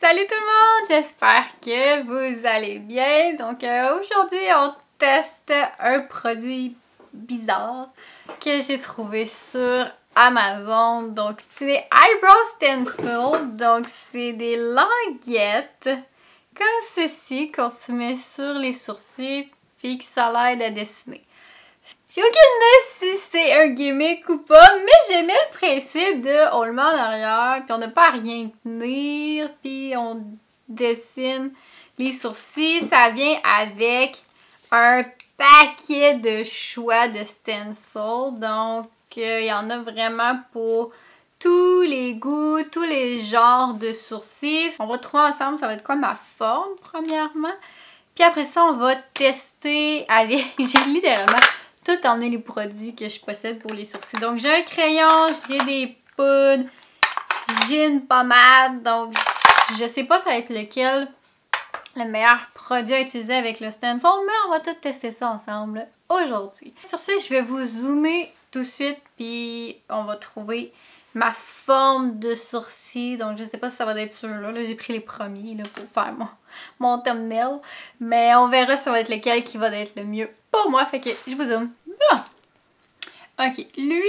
Salut tout le monde, j'espère que vous allez bien. Donc aujourd'hui on teste un produit bizarre que j'ai trouvé sur Amazon. Donc c'est des eyebrow stencils, donc c'est des languettes comme ceci qu'on se met sur les sourcils puis que ça l'aide à dessiner. J'ai aucune idée si c'est un gimmick ou pas, mais j'aimais le principe de on le met en arrière, puis on n'a pas à rien tenir, puis on dessine les sourcils. Ça vient avec un paquet de choix de stencils, donc il y en a vraiment pour tous les goûts, tous les genres de sourcils. On va trouver ensemble ça va être quoi ma forme premièrement, puis après ça on va tester avec, j'ai littéralement tout emmener les produits que je possède pour les sourcils. Donc j'ai un crayon, j'ai des poudres, j'ai une pommade. Donc je sais pas ça va être lequel le meilleur produit à utiliser avec le stencil, mais on va tout tester ça ensemble aujourd'hui. Sur ce, je vais vous zoomer tout de suite puis on va trouver ma forme de sourcil. Donc je sais pas si ça va être ceux-là. Là, j'ai pris les premiers là, pour faire mon thumbnail. Mais on verra si ça va être lequel qui va être le mieux pour moi. Fait que je vous zoome. Ah! Ok, lui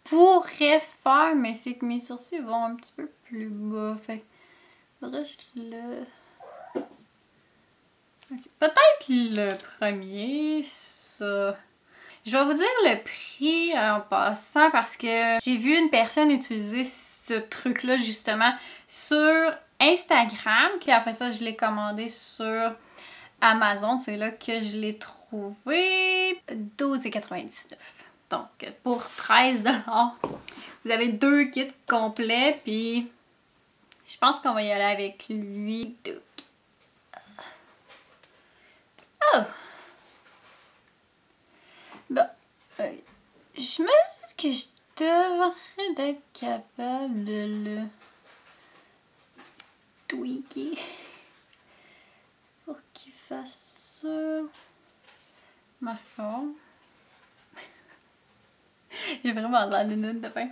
pourrait faire, mais c'est que mes sourcils vont un petit peu plus bas. Fait que faudrait que je le... Okay. Peut-être le premier, ça... Je vais vous dire le prix en passant parce que j'ai vu une personne utiliser ce truc-là justement sur Instagram. Puis après ça, je l'ai commandé sur Amazon. C'est là que je l'ai trouvé. 12,99 $. Donc pour 13 $, vous avez 2 kits complets. Puis je pense qu'on va y aller avec lui. Oh! Bon, je me dis que je devrais être capable de le tweaker pour qu'il fasse ma forme. J'ai vraiment l'air d'une note de pain.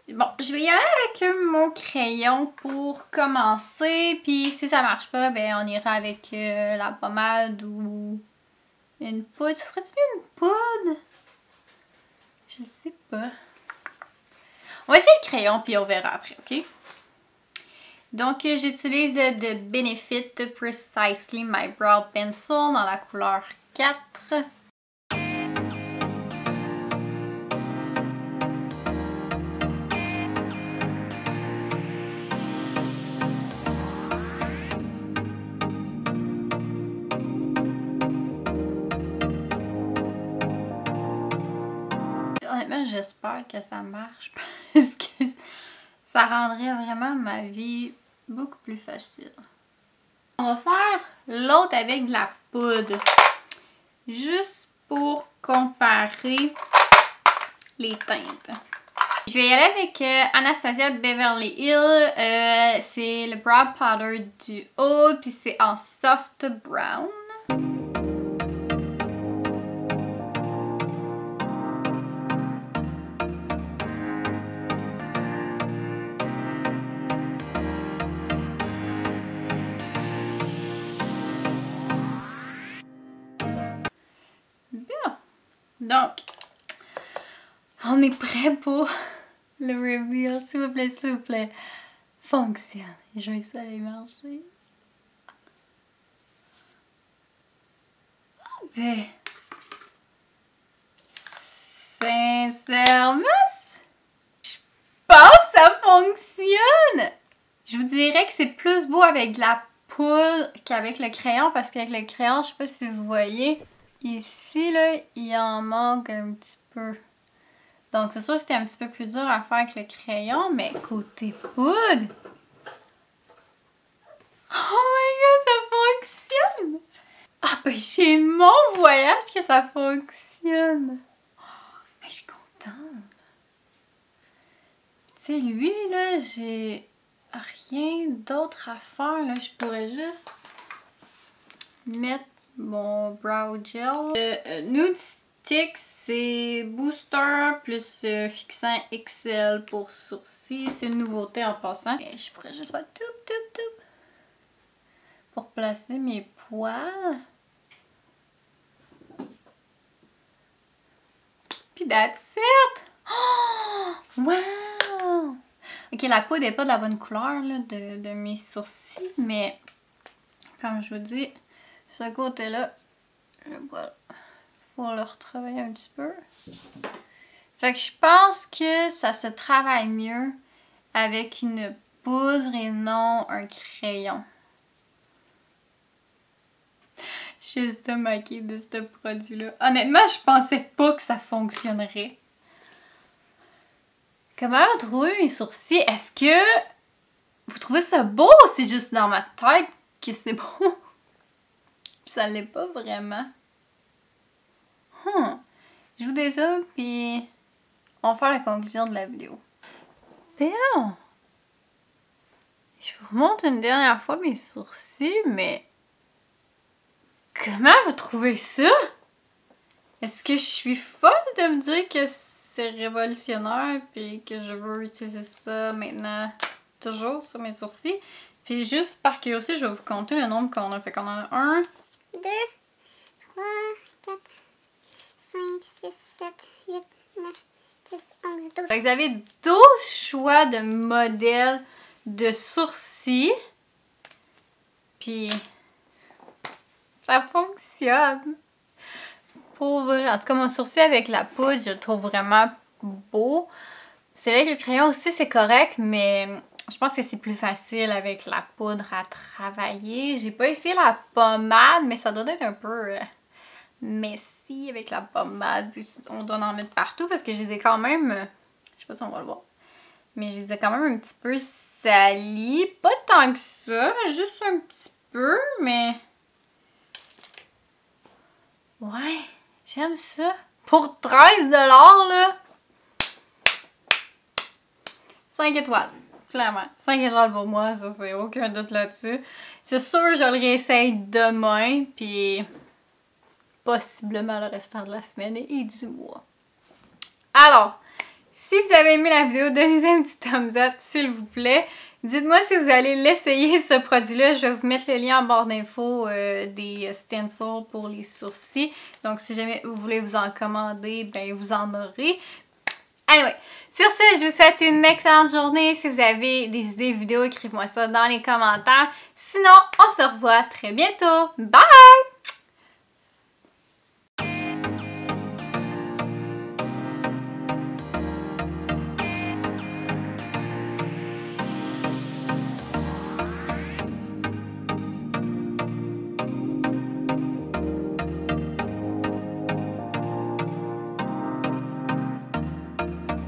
Bon, je vais y aller avec mon crayon pour commencer. Puis si ça marche pas, ben on ira avec la pommade ou une poudre. Ferais-tu mieux une poudre? Je sais pas. On va essayer le crayon puis on verra après, ok? Donc j'utilise de Benefit Precisely My Brow Pencil dans la couleur 4. Honnêtement, j'espère que ça marche parce que ça rendrait vraiment ma vie beaucoup plus facile. On va faire l'autre avec de la poudre. Juste pour comparer les teintes. Je vais y aller avec Anastasia Beverly Hills. C'est le Brow Powder du haut. Puis c'est en soft brown. Donc, on est prêt pour le reveal. S'il vous plaît, s'il vous plaît. Fonctionne. Je veux que ça aille marcher. Oh ben. Sincèrement, je pense que ça fonctionne. Je vous dirais que c'est plus beau avec de la poudre qu'avec le crayon. Parce qu'avec le crayon, je sais pas si vous voyez. Ici, là, il en manque un petit peu. Donc, c'est sûr que c'était un petit peu plus dur à faire avec le crayon, mais côté poudre... Oh my god, ça fonctionne! Ah ben, c'est mon voyage que ça fonctionne! Oh, je suis contente! Tu sais, lui, là, j'ai rien d'autre à faire, là. Je pourrais juste mettre mon brow gel. Nude Stick, c'est booster plus fixant XL pour sourcils. C'est une nouveauté en passant. Et je pourrais juste faire tout pour placer mes poils. Puis that's it! Oh! Wow! Ok, la poudre n'est pas de la bonne couleur là, de mes sourcils, mais comme je vous dis, ce côté-là, voilà, faut le retravailler un petit peu. Fait que je pense que ça se travaille mieux avec une poudre et non un crayon. Je suis estomaquée de ce produit-là. Honnêtement, je pensais pas que ça fonctionnerait. Comment vous trouvez mes sourcils? Est-ce que vous trouvez ça beau ou c'est juste dans ma tête que c'est beau? Puis ça l'est pas vraiment. Je vous dis ça, puis on va faire la conclusion de la vidéo. Bien! Je vous montre une dernière fois mes sourcils, mais... Comment vous trouvez ça? Est-ce que je suis folle de me dire que c'est révolutionnaire puis que je veux utiliser ça maintenant toujours sur mes sourcils? Puis juste par curiosité, je vais vous compter le nombre qu'on a. Fait qu'on en a 1, 2, 3, 4, 5, 6, 7, 8, 9, 10, 11, 12. Fait que vous avez 12 choix de modèles de sourcils. Puis ça fonctionne. Pour vrai. En tout cas, mon sourcil avec la poudre, je le trouve vraiment beau. C'est vrai que le crayon aussi, c'est correct, mais je pense que c'est plus facile avec la poudre à travailler. J'ai pas essayé la pommade, mais ça doit être un peu messy avec la pommade. On doit en mettre partout parce que je les ai quand même... je sais pas si on va le voir. Mais je les ai quand même un petit peu salis. Pas tant que ça, juste un petit peu, mais... Ouais, j'aime ça. Pour 13 $, là. 5 étoiles. Clairement. 5 étoiles pour moi, ça c'est aucun doute là-dessus. C'est sûr, je le réessaye demain, puis possiblement le restant de la semaine et du mois. Alors, si vous avez aimé la vidéo, donnez-en un petit thumbs up, s'il vous plaît. Dites-moi si vous allez l'essayer, ce produit-là. Je vais vous mettre le lien en barre d'infos des stencils pour les sourcils. Donc, si jamais vous voulez vous en commander, ben vous en aurez. Anyway, sur ce, je vous souhaite une excellente journée. Si vous avez des idées vidéo, écrivez-moi ça dans les commentaires. Sinon, on se revoit très bientôt. Bye!